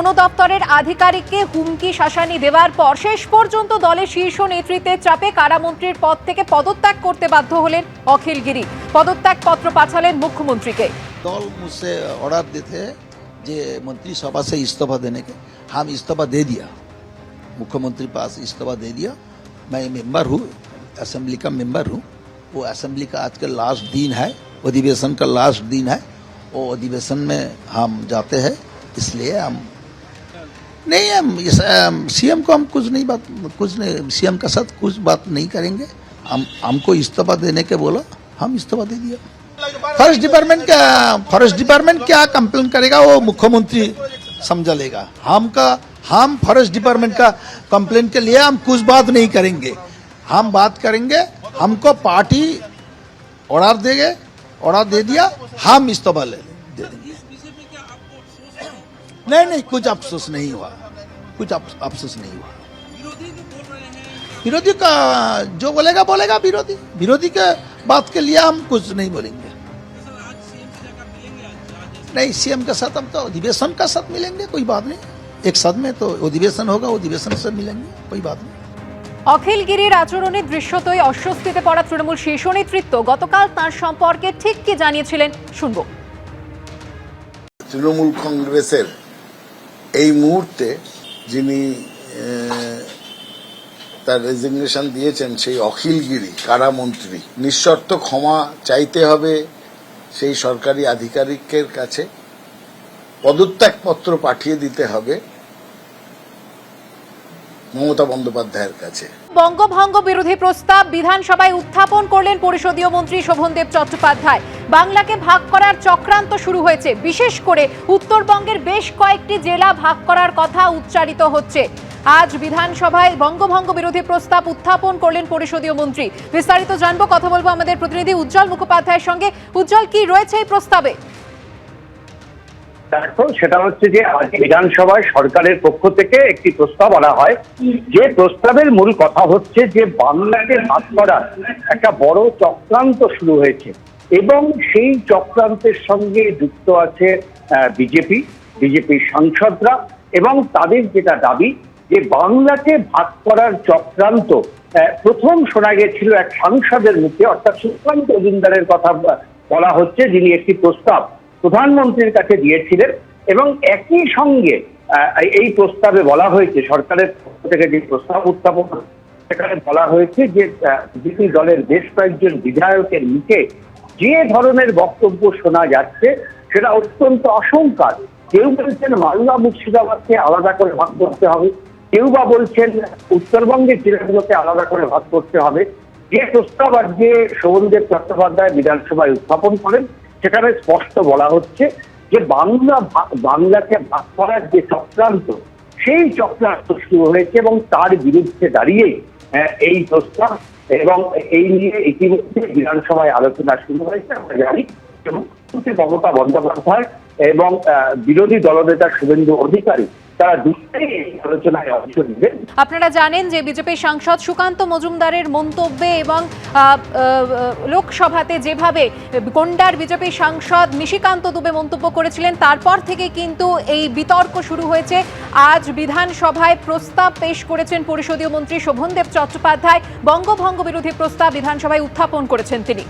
কোনো দপ্তরের আধিকারিককে হুমকি শাসানি দেওয়ার পর শেষ পর্যন্ত দলের শীর্ষ নেতৃত্বের চাপে কারামন্ত্রীর পদ থেকে পদত্যাগ করতে বাধ্য হলেন অখিল গিরি। পদত্যাগ পত্র পাঠালেন মুখ্যমন্ত্রীকে। दल मुझसे ऑर्डर देते हैं जे मंत्रिसभा से इस्तीफा देने के, हम इस्तीफा दे दिया, मुख्यमंत्री पास इस्तीफा दे दिया। मैं मेंबर हूँ, असेंबली का मेंबर हूँ। वो असेंबली का आज का लास्ट दिन है, अधिवेशन का लास्ट दिन है। वो अधिवेशन में हम जाते हैं, इसलिए हम नहीं, हम सीएम को हम कुछ नहीं सीएम का साथ कुछ बात नहीं करेंगे। हमको इस्तीफा देने के बोला, हम इस्तीफा दे दिया। फॉरेस्ट डिपार्टमेंट क्या कंप्लेन करेगा वो मुख्यमंत्री समझा लेगा। हम फॉरेस्ट डिपार्टमेंट का कंप्लेन के लिए हम कुछ बात नहीं करेंगे। हम बात करेंगे, हमको पार्टी ऑर्डर देंगे, ऑर्डर दे दिया, हम इस्तीफा दे देंगे। नहीं, कुछ अफसोस नहीं हुआ, कुछ अफसोस नहीं हुआ। विरोधी का जो बोलेगा विरोधी के बात के लिए हम कुछ नहीं बोलेंगे। नहीं, सीएम के साथ हम तो अधिवेशन का साथ मिलेंगे, कोई बात नहीं। एक साथ में तो अधिवेशन होगा, अधिवेशन से मिलेंगे, कोई बात नहीं। অখিল গিরির আচরণে দৃশ্যতই অস্বস্তিতে পড়া তৃণমূল শীর্ষ নেতৃত্ব গতকাল তার সম্পর্কে ঠিক কি জানিয়েছিলেন শুনবো। তৃণমূল কংগ্রেসের এই মুহূর্তে যিনি তার রেজিগনেশন দিয়েছেন সেই অখিল গিরি কারামন্ত্রী, নিঃশর্ত ক্ষমা চাইতে হবে সেই সরকারি আধিকারিকের কাছে, পদত্যাগপত্র পাঠিয়ে দিতে হবে মমতা বন্দ্যোপাধ্যায়ের কাছে। বঙ্গভঙ্গ বিরোধী প্রস্তাব বিধানসভায় উত্থাপন করলেন পরিষদীয় মন্ত্রী শোভনদেব চট্টোপাধ্যায়। বাংলাকে ভাগ করার চক্রান্ত শুরু হয়েছে, বিশেষ করে উত্তরবঙ্গের বেশ কয়েকটি জেলা ভাগ করার কথা উচ্চারিত হচ্ছে। আজ বিধানসভায় বঙ্গভঙ্গ বিরোধী প্রস্তাব উত্থাপন করলেন পরিষদীয় মন্ত্রী। বিস্তারিত জানবো, কথা বলবো আমাদের প্রতিনিধি উজ্জ্বল মুখোপাধ্যায়ের সঙ্গে। উজ্জ্বল, কি রয়েছে এই প্রস্তাবে? দেখো, সেটা হচ্ছে যে আজ বিধানসভায় সরকারের পক্ষ থেকে একটি প্রস্তাব আনা হয়, যে প্রস্তাবের মূল কথা হচ্ছে যে বাংলাকে ভাগ করার একটা বড় চক্রান্ত শুরু হয়েছে এবং সেই চক্রান্তের সঙ্গে যুক্ত আছে বিজেপির সাংসদরা, এবং তাদের যেটা দাবি যে বাংলাকে ভাগ করার চক্রান্ত প্রথম শোনা গেছিল এক সাংসদের মুখে, অর্থাৎ সুকান্ত মজুমদারের কথা বলা হচ্ছে, যিনি একটি প্রস্তাব প্রধানমন্ত্রীর কাছে দিয়েছিলেন। এবং একই সঙ্গে এই প্রস্তাবে বলা হয়েছে, সরকারের পক্ষ থেকে যে প্রস্তাব উত্থাপন সেখানে বলা হয়েছে যে বিরোধী দলের বেশ কয়েকজন বিধায়কের মুখে যে ধরনের বক্তব্য শোনা যাচ্ছে সেটা অত্যন্ত আশঙ্কার। কেউ বলছেন মালদা মুর্শিদাবাদকে আলাদা করে ভাগ করতে হবে, কেউ বা বলছেন উত্তরবঙ্গের জেলাগুলোকে আলাদা করে ভাগ করতে হবে। যে প্রস্তাব আজকে শোভনদেব চট্টোপাধ্যায় বিধানসভায় উত্থাপন করেন সেখানে স্পষ্ট বলা হচ্ছে যে বাংলাকে ভাগ করার যে চক্রান্ত, সেই চক্রান্ত শুরু হয়েছে এবং তার বিরুদ্ধে দাঁড়িয়েই এই প্রস্তাব, এবং এই নিয়ে ইতিমধ্যে বিধানসভায় আলোচনা শুরু হয়েছে। আমরা জানি মমতা বন্দ্যোপাধ্যায় এবং বিরোধী দলনেতা শুভেন্দু অধিকারী তারা দুটোই আলোচনায় অংশ নেবেন। আপনারা জানেন যে বিজেপি সাংসদ সুকান্ত মজুমদারের মন্তব্যে এবং লোকসভাতে যেভাবে গন্ডার বিজেপি সাংসদ নিশিকান্ত দুবে মন্তব্য করেছিলেন, তারপর থেকে কিন্তু এই বিতর্ক শুরু হয়েছে। আজ বিধানসভায় প্রস্তাব পেশ করেছেন পরিষদীয় মন্ত্রী শোভনদেব চট্টোপাধ্যায়। বঙ্গভঙ্গ বিরোধী প্রস্তাব বিধানসভায় উত্থাপন করেছেন তিনি।